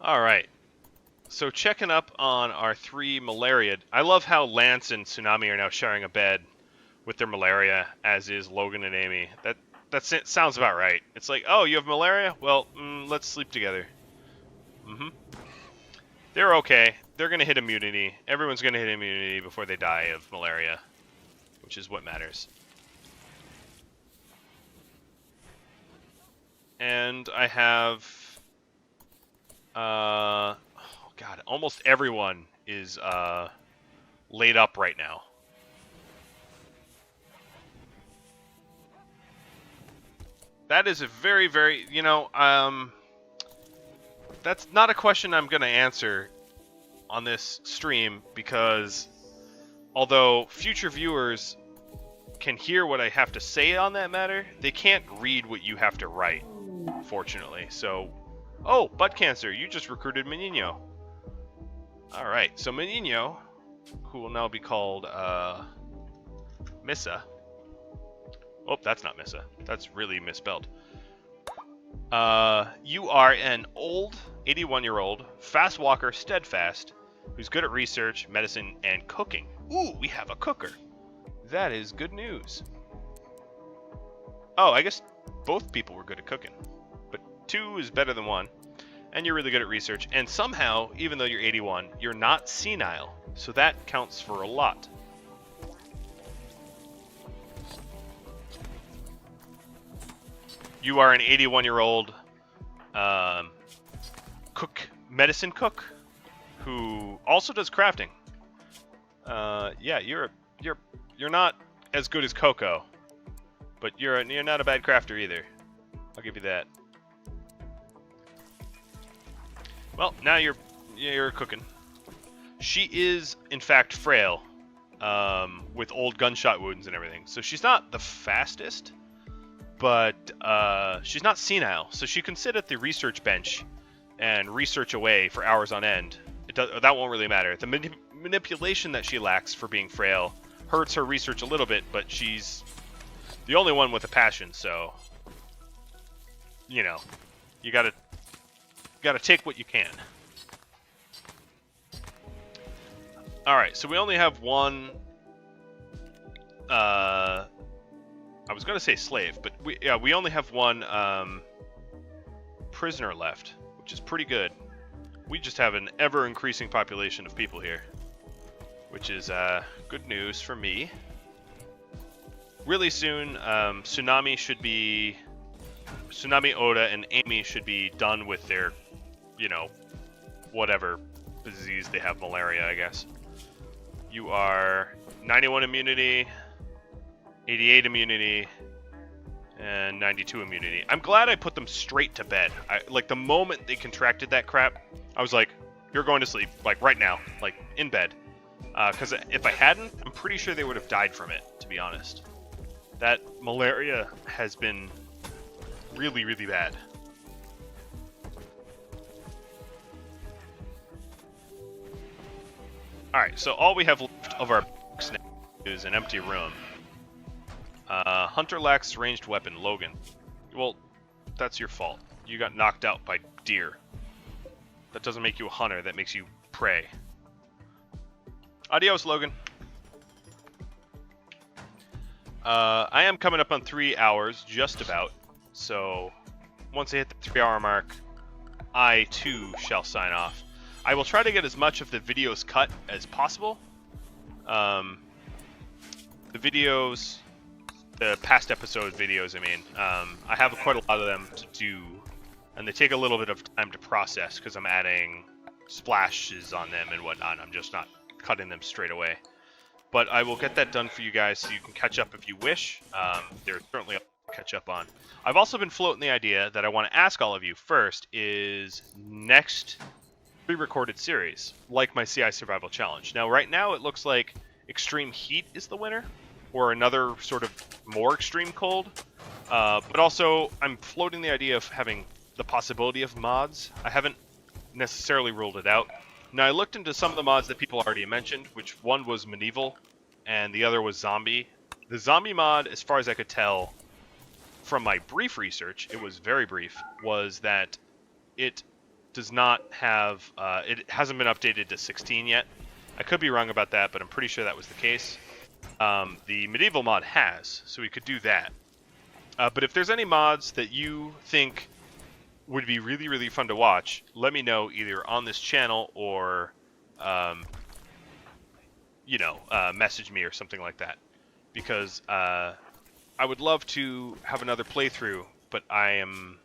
Alright. So checking up on our 3 malaria. I love how Lance and Tsunami are now sharing a bed with their malaria, as is Logan and Amy. That sounds about right. It's like, oh, you have malaria? Well, let's sleep together. They're okay. They're going to hit immunity. Everyone's going to hit immunity before they die of malaria, which is what matters. And I have... oh god, almost everyone is laid up right now. That is a very, very, that's not a question I'm going to answer on this stream, because although future viewers can hear what I have to say on that matter, they can't read what you have to write, fortunately. So, oh, butt cancer, you just recruited Menino. Alright, so Menino, who will now be called Missa. Oh, that's not Missa. That's really misspelled. You are an old, 81-year-old, fast walker, steadfast, who's good at research, medicine, and cooking. Ooh, we have a cooker. That is good news. Oh, I guess both people were good at cooking. But 2 is better than 1. And you're really good at research. And somehow, even though you're 81, you're not senile. So that counts for a lot. You are an 81-year-old medicine cook, who also does crafting. Yeah, you're not as good as Coco, but you're not a bad crafter either. I'll give you that. Well, now you're cooking. She is in fact frail, with old gunshot wounds and everything. So she's not the fastest, but she's not senile, so she can sit at the research bench and research away for hours on end. That won't really matter. The manipulation that she lacks for being frail hurts her research a little bit, but she's the only one with a passion, so you gotta take what you can. Alright, so we only have one I was gonna say slave, but we only have one prisoner left, which is pretty good. We just have an ever-increasing population of people here, which is good news for me. Really soon, Tsunami, Oda, and Amy should be done with their, whatever disease they have, malaria, I guess. You are 91 immunity, 88 immunity, and 92 immunity. I'm glad I put them straight to bed. Like, the moment they contracted that crap, I was like, you're going to sleep, like, right now, like, in bed. Because if I hadn't, I'm pretty sure they would have died from it, to be honest. That malaria has been really, really bad. Alright, so all we have left of our box now is an empty room. Hunter lacks ranged weapon, Logan. Well, that's your fault. You got knocked out by deer. That doesn't make you a hunter, that makes you prey. Adios, Logan. I am coming up on 3 hours, just about. So, once I hit the 3-hour mark, I too shall sign off. I will try to get as much of the videos cut as possible. The past episode videos, I mean. I have quite a lot of them to do, and they take a little bit of time to process because I'm adding splashes on them and whatnot. I'm just not cutting them straight away. But I will get that done for you guys so you can catch up if you wish. There's certainly a lot to catch up on. I've also been floating the idea that I want to ask all of you first is next pre-recorded series, like my CI Survival Challenge. Now, right now, it looks like Extreme Heat is the winner, or another sort of more extreme cold. But also, I'm floating the idea of having the possibility of mods. I haven't necessarily ruled it out. Now, I looked into some of the mods that people already mentioned, which one was medieval, and the other was zombie. The zombie mod, as far as I could tell from my brief research, it was very brief, was that it does not have, it hasn't been updated to 16 yet. I could be wrong about that, but I'm pretty sure that was the case. The medieval mod has, so we could do that. But if there's any mods that you think would be really, really fun to watch, let me know either on this channel or, message me or something like that. Because I would love to have another playthrough, but I am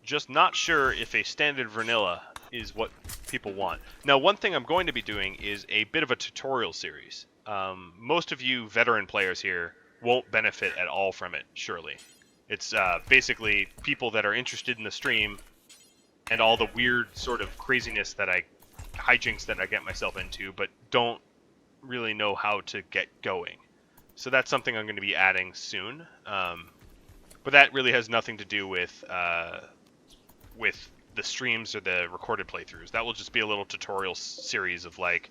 just not sure if a standard vanilla is what people want. Now, one thing I'm going to be doing is a bit of a tutorial series. Most of you veteran players here won't benefit at all from it, surely. It's basically people that are interested in the stream and all the weird sort of craziness that hijinks that I get myself into, but don't really know how to get going. So that's something I'm going to be adding soon. But that really has nothing to do with the streams or the recorded playthroughs. That will just be a little tutorial series of like,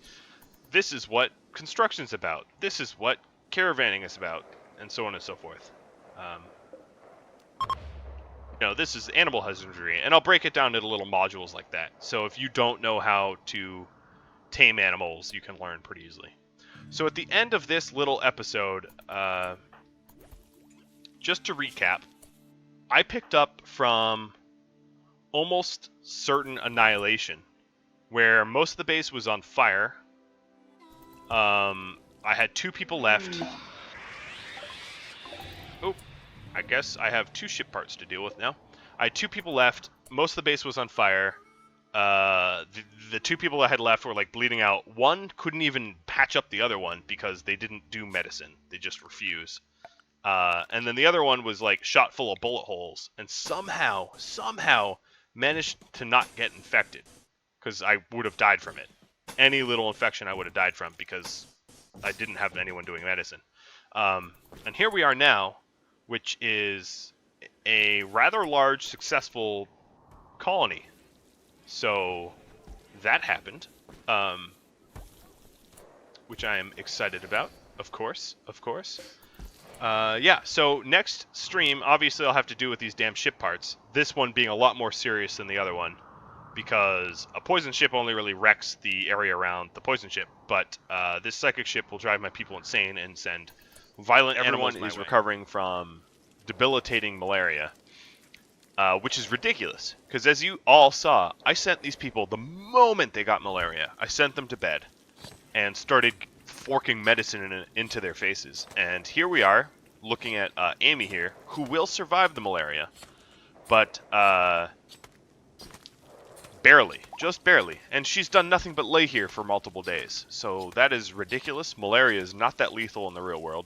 this is what construction's about, this is what caravanning is about, and so on and so forth. This is animal husbandry, and I'll break it down into little modules like that. So if you don't know how to tame animals, you can learn pretty easily. So at the end of this little episode, just to recap, I picked up from almost certain annihilation, where most of the base was on fire. I had 2 people left. Oh, I guess I have 2 ship parts to deal with now. I had 2 people left. Most of the base was on fire. The 2 people I had left were like bleeding out. One couldn't even patch up the other one because they didn't do medicine. They just refuse. And then the other one was like shot full of bullet holes and somehow managed to not get infected, because I would have died from it. Any little infection I would have died from because I didn't have anyone doing medicine. And here we are now, which is a rather large, successful colony. So that happened, which I am excited about, of course. Yeah, so next stream, obviously I'll have to do with these damn ship parts. This one being a lot more serious than the other one, because a poison ship only really wrecks the area around the poison ship, but this psychic ship will drive my people insane and send violent animals my way. Everyone is recovering from debilitating malaria, which is ridiculous, because as you all saw, I sent these people, the moment they got malaria, I sent them to bed and started forking medicine into their faces. And here we are, looking at Amy here, who will survive the malaria, but barely, just barely. And she's done nothing but lay here for multiple days. So that is ridiculous. Malaria is not that lethal in the real world,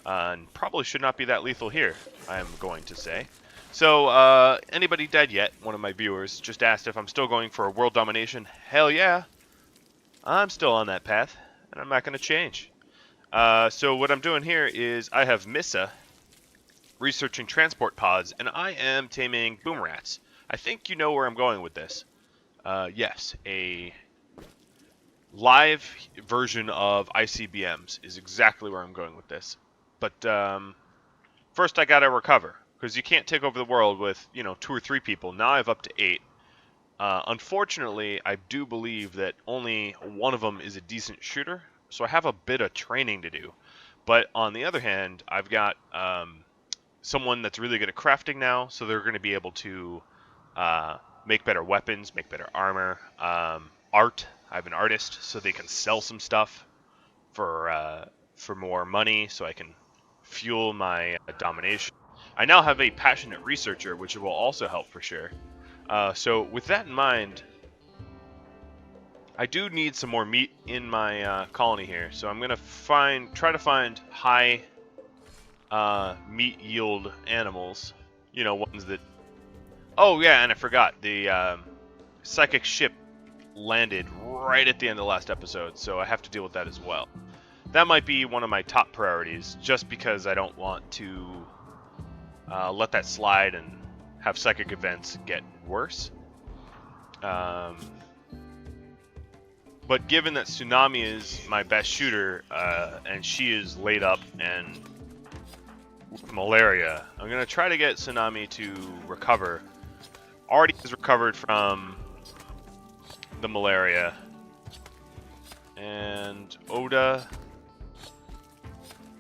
and probably should not be that lethal here, I am going to say. So, anybody dead yet? One of my viewers just asked if I'm still going for a world domination. Hell yeah! I'm still on that path, and I'm not going to change. So what I'm doing here is I have Missa researching transport pods, and I am taming boom rats. I think you know where I'm going with this. Yes, a live version of ICBMs is exactly where I'm going with this. But first I gotta recover, because you can't take over the world with, 2 or 3 people. Now I have up to 8. Unfortunately, I do believe that only one of them is a decent shooter, so I have a bit of training to do. But on the other hand, I've got someone that's really good at crafting now, so they're going to be able to make better weapons, make better armor, art. I have an artist, so they can sell some stuff for more money, so I can fuel my domination. I now have a passionate researcher, which will also help for sure. So with that in mind, I do need some more meat in my colony here. So I'm gonna try to find high meat yield animals. Ones that. Oh yeah, and I forgot, the psychic ship landed right at the end of the last episode, so I have to deal with that as well. That might be one of my top priorities, just because I don't want to let that slide and have psychic events get worse. But given that Tsunami is my best shooter, and she is laid up and with malaria, I'm going to try to get Tsunami to recover. Already has recovered from the Malaria. And Oda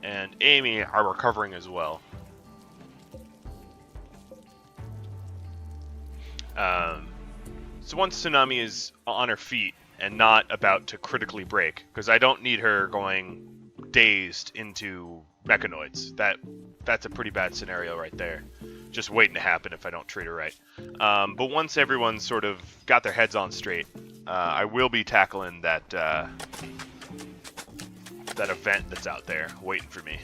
and Amy are recovering as well. So once Tsunami is on her feet and not about to critically break, because I don't need her going dazed into mechanoids. That's a pretty bad scenario right there. Just waiting to happen if I don't treat her right. But once everyone's sort of got their heads on straight, I will be tackling that that event that's out there waiting for me.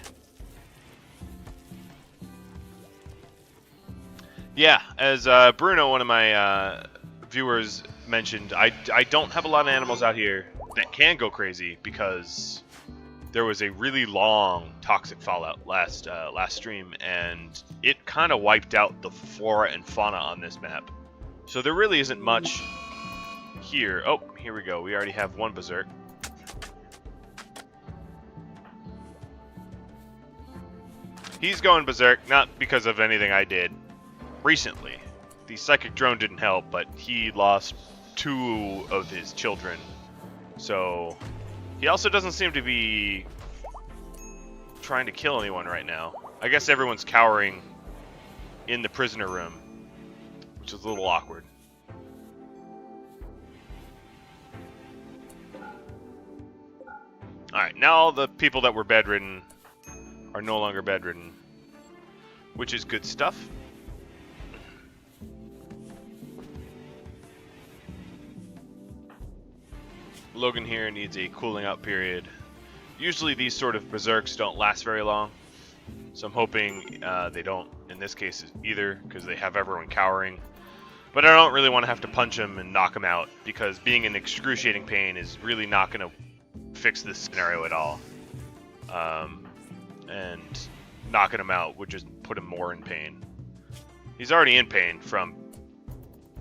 Yeah, as Bruno, one of my viewers, mentioned, I don't have a lot of animals out here that can go crazy because there was a really long toxic fallout last stream, and it kind of wiped out the flora and fauna on this map. So there really isn't much here. Oh, here we go. We already have one berserk. He's going berserk, not because of anything I did recently. The psychic drone didn't help, but he lost 2 of his children. So he also doesn't seem to be trying to kill anyone right now. I guess everyone's cowering in the prisoner room, which is a little awkward. Alright, now all the people that were bedridden are no longer bedridden, which is good stuff. Logan here needs a cooling out period. Usually these sort of berserks don't last very long, so I'm hoping they don't in this case either, because they have everyone cowering. But I don't really want to have to punch him and knock him out, because being in excruciating pain is really not going to fix this scenario at all. And knocking him out would just put him more in pain. He's already in pain from...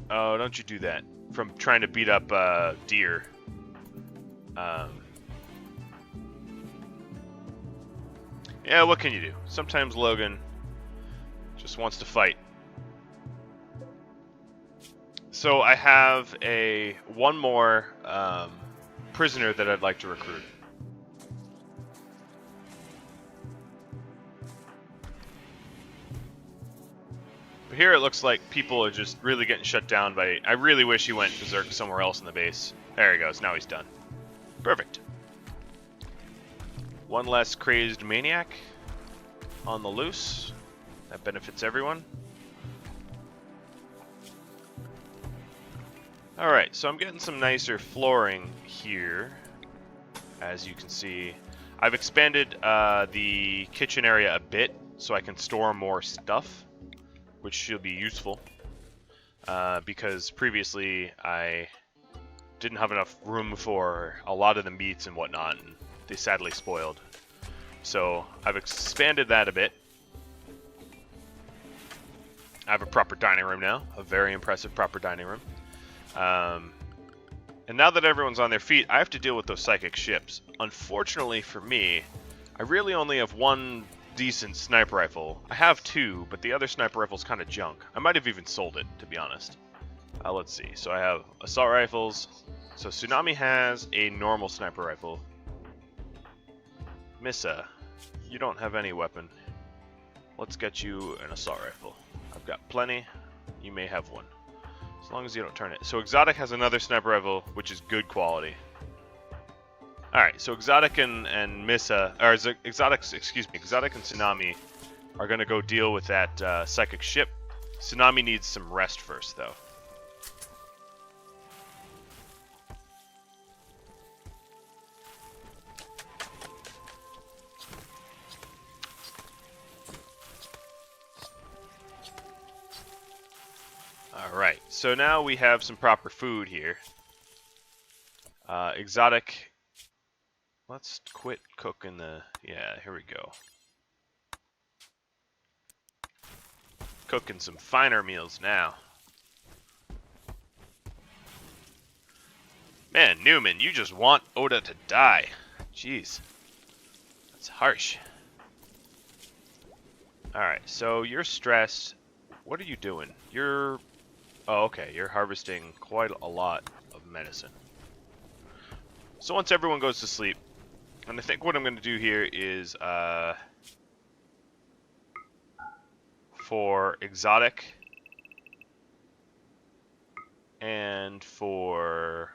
Oh, don't you do that. From trying to beat up deer. Yeah, what can you do? Sometimes Logan just wants to fight. So I have one more prisoner that I'd like to recruit. But here it looks like people are just really getting shut down by... I really wish he went berserk somewhere else in the base. There he goes. Now he's done. Perfect. One less crazed maniac on the loose. That benefits everyone. Alright, so I'm getting some nicer flooring here. As you can see, I've expanded the kitchen area a bit so I can store more stuff, which should be useful. Because previously I didn't have enough room for a lot of the meats and whatnot, and they sadly spoiled. So I've expanded that a bit. I have a proper dining room now, a very impressive proper dining room. And now that everyone's on their feet, I have to deal with those psychic ships. Unfortunately for me, I really only have one decent sniper rifle. I have 2, but the other sniper rifle's kind of junk. I might have even sold it, to be honest. Let's see. So I have assault rifles. So Tsunami has a normal sniper rifle. Missa, you don't have any weapon. Let's get you an assault rifle. I've got plenty. You may have one. As long as you don't turn it. So Exotic has another sniper rifle, which is good quality. Alright, so Exotic and Missa, or Exotic and Tsunami are going to go deal with that psychic ship. Tsunami needs some rest first, though. Alright, so now we have some proper food here. Exotic, let's quit cooking the... Yeah, here we go. Cooking some finer meals now. Man, Newman, you just want Oda to die. Jeez. That's harsh. Alright, so you're stressed. What are you doing? You're... Oh, okay, you're harvesting quite a lot of medicine. So once everyone goes to sleep, and I think what I'm going to do here is, for exotic and for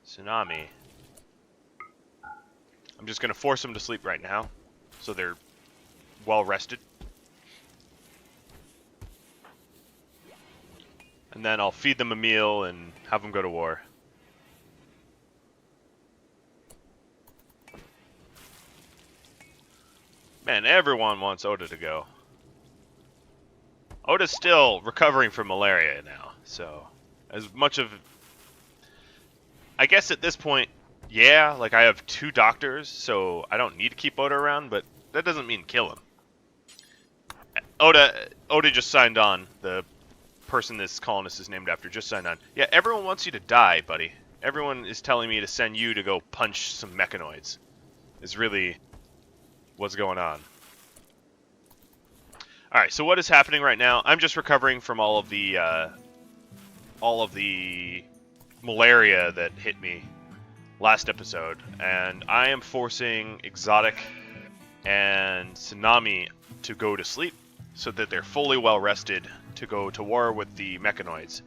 tsunami, I'm just going to force them to sleep right now, so they're well rested. And then I'll feed them a meal and have them go to war. Man, everyone wants Oda to go. Oda's still recovering from malaria now, so as much of... I guess at this point, yeah, like I have 2 doctors, so I don't need to keep Oda around, but that doesn't mean kill him. Oda just signed on. The person this colonist is named after just signed on. Yeah, everyone wants you to die, buddy. Everyone is telling me to send you to go punch some mechanoids. Is really what's going on. Alright, so what is happening right now? I'm just recovering from all of the malaria that hit me last episode, and I am forcing Exotic and Tsunami to go to sleep so that they're fully well rested to go to war with the mechanoids.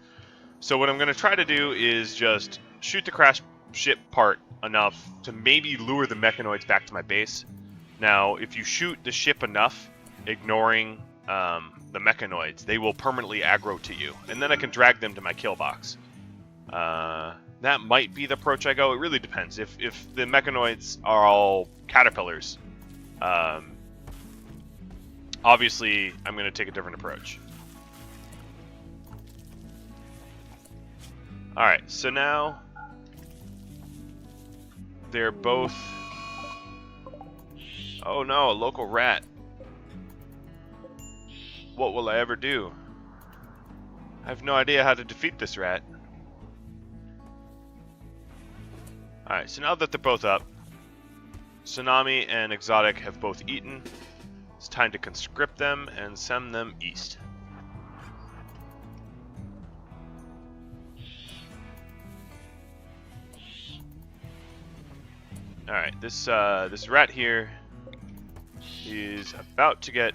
So what I'm going to try to do is just shoot the crash ship part enough to maybe lure the mechanoids back to my base. Now, if you shoot the ship enough, ignoring the mechanoids, they will permanently aggro to you, and then I can drag them to my kill box. That might be the approach I go. It really depends. If the mechanoids are all caterpillars, obviously I'm going to take a different approach. Alright, so now they're both... Oh no, a local rat. What will I ever do? I have no idea how to defeat this rat. Alright, so now that they're both up, Tsunami and Exotic have both eaten. It's time to conscript them and send them east. Alright, this rat here is about to get...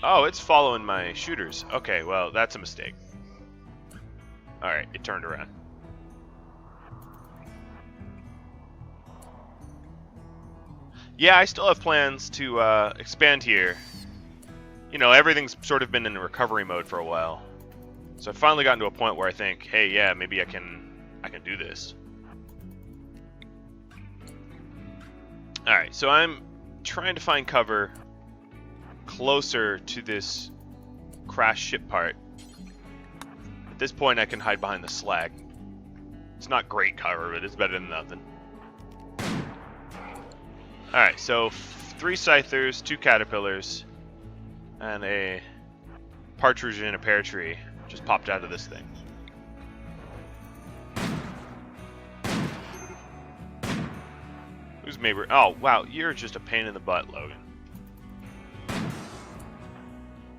Oh, it's following my shooters. Okay, well, that's a mistake. Alright, it turned around. Yeah, I still have plans to expand here. You know, everything's sort of been in recovery mode for a while. So I've finally gotten to a point where I think, hey, yeah, maybe I can do this. Alright, so I'm trying to find cover closer to this crash ship part. At this point, I can hide behind the slag. It's not great cover, but it's better than nothing. Alright, so 3 scythers, 2 caterpillars, and a partridge in a pear tree just popped out of this thing. Who's maybe? Oh, wow, you're just a pain in the butt, Logan.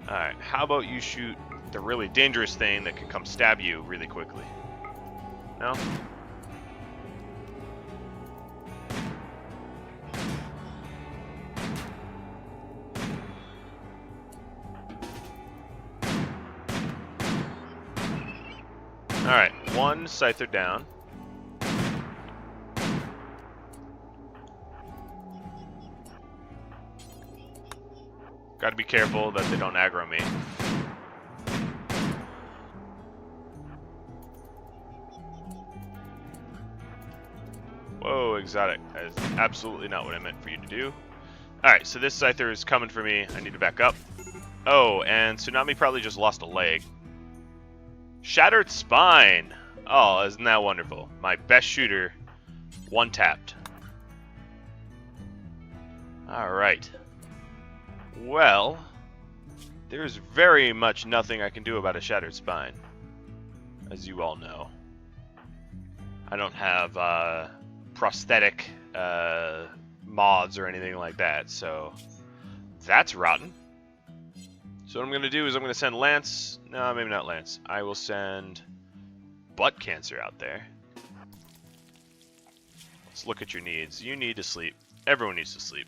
Alright, how about you shoot the really dangerous thing that can come stab you really quickly? No? Alright, 1 scyther down. Gotta be careful that they don't aggro me. Whoa, Exotic. That is absolutely not what I meant for you to do. Alright, so this scyther is coming for me. I need to back up. Oh, and Tsunami probably just lost a leg. Shattered spine! Oh, isn't that wonderful? My best shooter, one-tapped. Alright. Well, there's very much nothing I can do about a shattered spine, as you all know. I don't have prosthetic mods or anything like that, so that's rotten. So what I'm going to do is I'm going to send Lance... No, maybe not Lance. I will send butt cancer out there. Let's look at your needs. You need to sleep. Everyone needs to sleep.